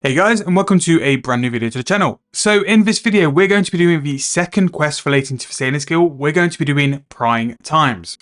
Hey guys, and welcome to a brand new video to the channel. So in this video, we're going to be doing the second quest relating to the sailing skill. We're going to be doing Prying times.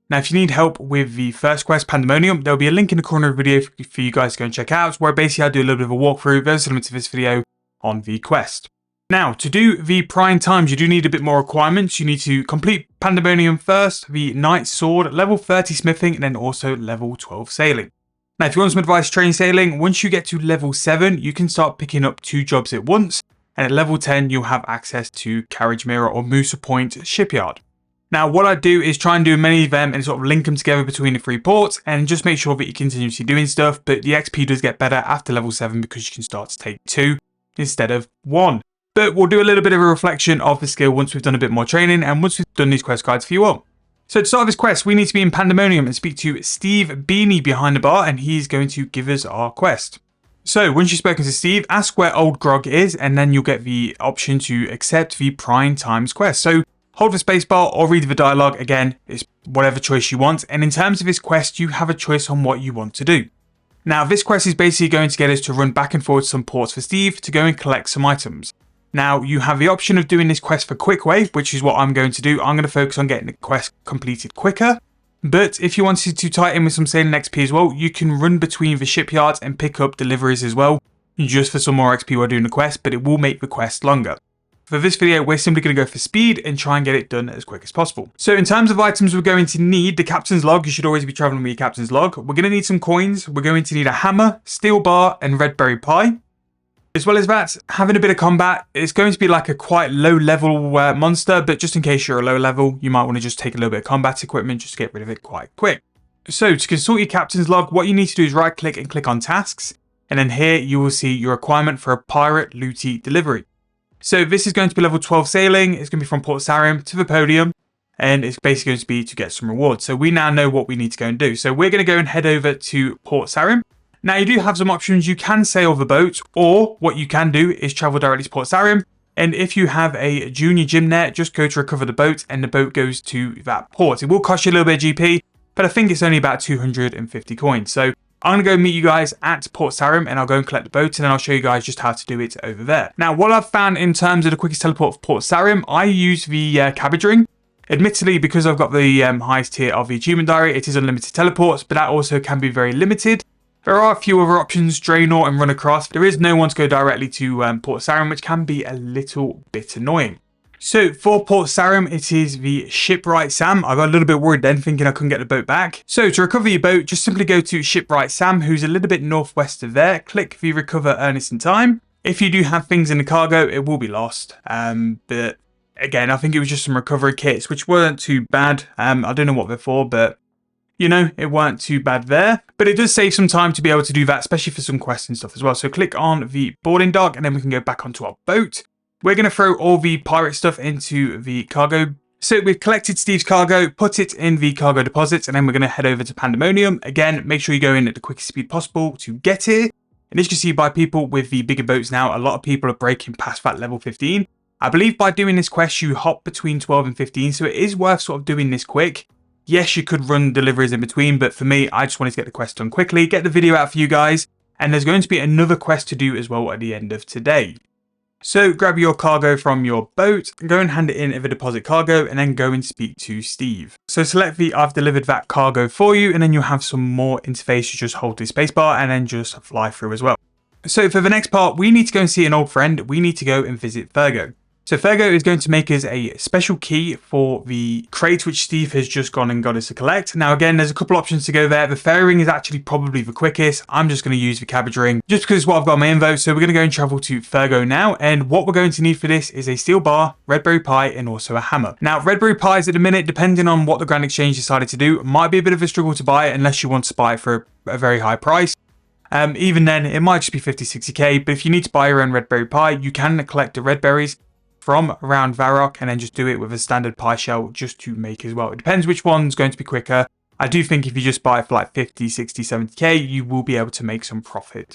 Now, if you need help with the first quest, Pandemonium, there'll be a link in the corner of the video for you guys to go and check out, where basically I do a little bit of a walkthrough, very similar to this video, on the quest. Now, to do the Prying times, you do need a bit more requirements. You need to complete Pandemonium first, the Knight's Sword, level 30 smithing, and then also level 12 sailing. Now, if you want some advice training sailing, once you get to level 7, you can start picking up 2 jobs at once. And at level 10, you'll have access to Carriage Mirror or Moosa Point Shipyard. Now, what I do is try and do many of them and sort of link them together between the 3 ports and just make sure that you're continuously doing stuff. But the XP does get better after level 7 because you can start to take 2 instead of 1. But we'll do a little bit of a reflection of the skill once we've done a bit more training and once we've done these quest guides for you all. So to start this quest, we need to be in Pandemonium and speak to Steve Beanie behind the bar, and he's going to give us our quest. So once you've spoken to Steve, ask where Old Grog is, and then you'll get the option to accept the Prying times quest. So hold the spacebar or read the dialogue. Again, it's whatever choice you want. And in terms of this quest, you have a choice on what you want to do. Now, this quest is basically going to get us to run back and forth some ports for Steve to go and collect some items. Now, you have the option of doing this quest for quick way, which is what I'm going to do. I'm going to focus on getting the quest completed quicker. But if you wanted to tie it in with some sailing XP as well, you can run between the shipyards and pick up deliveries as well, just for some more XP while doing the quest, but it will make the quest longer. For this video, we're simply going to go for speed and try and get it done as quick as possible. So in terms of items, we're going to need the captain's log. You should always be traveling with your captain's log. We're going to need some coins. We're going to need a hammer, steel bar, and red berry pie. As well as that, having a bit of combat, it's going to be like a quite low level monster, but just in case you're a low level, you might want to just take a little bit of combat equipment just to get rid of it quite quick. So to consult your captain's log, what you need to do is right click and click on tasks. And then here you will see your requirement for a pirate looty delivery. So this is going to be level 12 sailing. It's going to be from Port Sarim to the podium. And it's basically going to be to get some rewards. So we now know what we need to go and do. So we're going to go and head over to Port Sarim. Now, you do have some options. You can sail the boat, or what you can do is travel directly to Port Sarim. And if you have a junior gym there, just go to recover the boat, and the boat goes to that port. It will cost you a little bit of GP, but I think it's only about 250 coins. So I'm going to go meet you guys at Port Sarim, and I'll go and collect the boat, and then I'll show you guys just how to do it over there. Now, what I've found in terms of the quickest teleport for Port Sarim, I use the cabbage ring. Admittedly, because I've got the highest tier of the achievement diary, it is unlimited teleports, but that also can be very limited. There are a few other options, Draenor and Run Across. There is no one to go directly to Port Sarim, which can be a little bit annoying. So for Port Sarim, it is the Shipwright Sam. I got a little bit worried then, thinking I couldn't get the boat back. So to recover your boat, just simply go to Shipwright Sam, who's a little bit northwest of there. Click the Recover Earnest in Time. If you do have things in the cargo, it will be lost. But again, I think it was just some recovery kits, which weren't too bad. I don't know what they're for, but you know, it weren't too bad there. But it does save some time to be able to do that, especially for some quests and stuff as well. So click on the boarding dock and then we can go back onto our boat. We're going to throw all the pirate stuff into the cargo. So we've collected Steve's cargo, put it in the cargo deposits, and then we're going to head over to Pandemonium. Again, make sure you go in at the quickest speed possible to get here. And as you can see by people with the bigger boats now, a lot of people are breaking past that level 15. I believe by doing this quest, you hop between 12 and 15. So it is worth sort of doing this quick. Yes, you could run deliveries in between, but for me, I just wanted to get the quest done quickly, get the video out for you guys, and there's going to be another quest to do as well at the end of today. So grab your cargo from your boat, go and hand it in at the deposit cargo, and then go and speak to Steve. So select the I've delivered that cargo for you, and then you'll have some more interface. You just hold the spacebar and then just fly through as well. So for the next part, we need to go and see an old friend. We need to go and visit Fergo. So Fergo is going to make us a special key for the crate which Steve has just gone and got us to collect. Now again, there's a couple options to go there. The fairy ring is actually probably the quickest. I'm just going to use the cabbage ring just because it's what I've got on my info. So we're going to go and travel to Fergo now. And what we're going to need for this is a steel bar, red berry pie, and also a hammer. Now red berry pies at the minute, depending on what the Grand Exchange decided to do, might be a bit of a struggle to buy it unless you want to buy it for a very high price. Even then, it might just be 50-60k. But if you need to buy your own red berry pie, you can collect the red berries from around Varrock and then just do it with a standard pie shell just to make as well. It depends which one's going to be quicker. I do think if you just buy it for like 50, 60, 70k, you will be able to make some profit.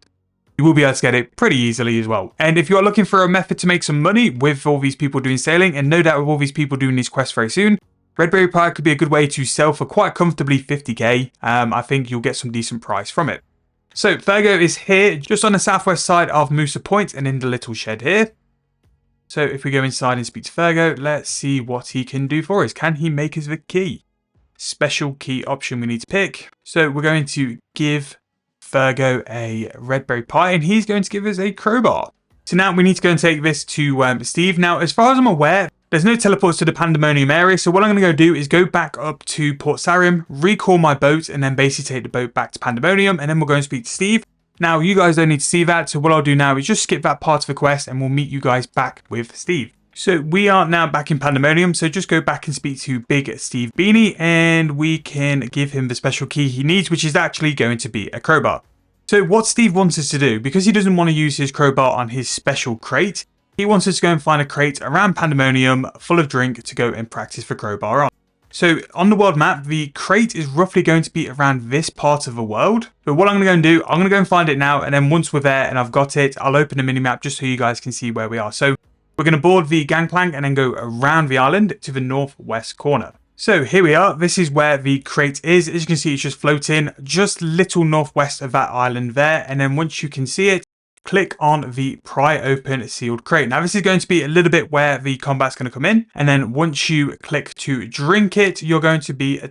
You will be able to get it pretty easily as well. And if you're looking for a method to make some money with all these people doing sailing, and no doubt with all these people doing these quests very soon, red berry pie could be a good way to sell for quite comfortably 50k. I think you'll get some decent price from it. So Fergo is here, just on the southwest side of Moosa Point and in the little shed here. So if we go inside and speak to Fergo, let's see what he can do for us. Can he make us the key? Special key option we need to pick. So we're going to give Fergo a red berry pie and he's going to give us a crowbar. So now we need to go and take this to Steve. Now, as far as I'm aware, there's no teleports to the Pandemonium area. So what I'm going to go do is go back up to Port Sarim, recall my boat, and then basically take the boat back to Pandemonium. And then we'll go and speak to Steve. Now, you guys don't need to see that. So what I'll do now is just skip that part of the quest and we'll meet you guys back with Steve. So we are now back in Pandemonium. So just go back and speak to Big Steve Beanie and we can give him the special key he needs, which is actually going to be a crowbar. So what Steve wants us to do, because he doesn't want to use his crowbar on his special crate, he wants us to go and find a crate around Pandemonium full of drink to go and practice the crowbar on. So on the world map, the crate is roughly going to be around this part of the world. But what I'm going to go and do, I'm going to go and find it now. And then once we're there and I've got it, I'll open the minimap just so you guys can see where we are. So we're going to board the gangplank and then go around the island to the northwest corner. So here we are. This is where the crate is. As you can see, it's just floating just little northwest of that island there. And then once you can see it, click on the pry open sealed crate. Now this is going to be a little bit where the combat's going to come in. And then once you click to drink it, you're going to be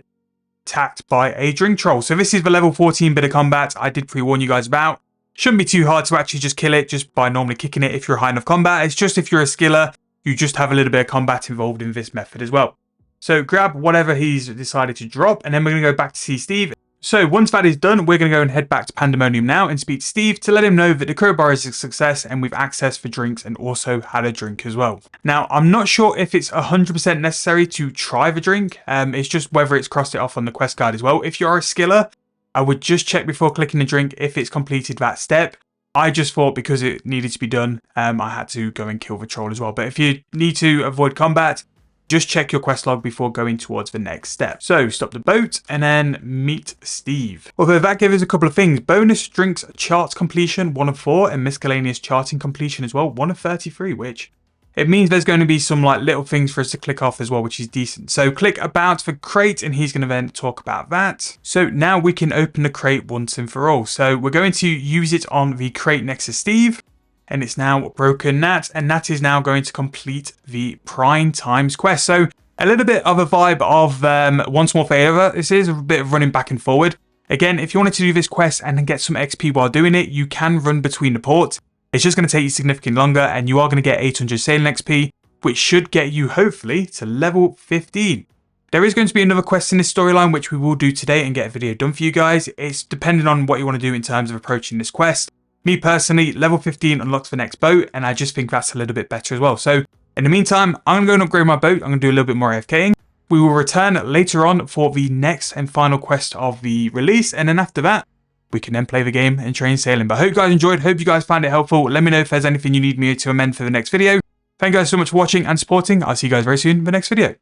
attacked by a drink troll. So this is the level 14 bit of combat I did pre-warn you guys about. Shouldn't be too hard to actually just kill it just by normally kicking it if you're high enough combat. It's just if you're a skiller, you just have a little bit of combat involved in this method as well. So grab whatever he's decided to drop, and then we're going to go back to see Steve. So once that is done, we're going to go and head back to Pandemonium now and speak to Steve to let him know that the crowbar is a success and we've access for drinks and also had a drink as well. Now, I'm not sure if it's 100% necessary to try the drink. It's just whether it's crossed it off on the quest guide as well. If you're a skiller, I would just check before clicking the drink if it's completed that step. I just thought because it needed to be done, I had to go and kill the troll as well. But if you need to avoid combat, just check your quest log before going towards the next step. So stop the boat and then meet Steve. Although that gave us a couple of things. Bonus drinks chart completion 1 of 4 and miscellaneous charting completion as well 1 of 33, which it means there's going to be some like little things for us to click off as well, which is decent. So click about the crate and he's going to then talk about that. So now we can open the crate once and for all. So we're going to use it on the crate next to Steve. And it's now broken Nat, and Nat is now going to complete the Prying Times quest. So a little bit of a vibe of Once More Forever. This is a bit of running back and forward. Again, if you wanted to do this quest and then get some XP while doing it, you can run between the ports. It's just going to take you significantly longer, and you are going to get 800 sailing XP, which should get you hopefully to level 15. There is going to be another quest in this storyline, which we will do today and get a video done for you guys. It's depending on what you want to do in terms of approaching this quest. Me personally, level 15 unlocks the next boat, and I just think that's a little bit better as well. So in the meantime, I'm going to go and upgrade my boat. I'm going to do a little bit more AFKing. We will return later on for the next and final quest of the release, and then after that, we can then play the game and train sailing. But I hope you guys enjoyed. Hope you guys found it helpful. Let me know if there's anything you need me to amend for the next video. Thank you guys so much for watching and supporting. I'll see you guys very soon in the next video.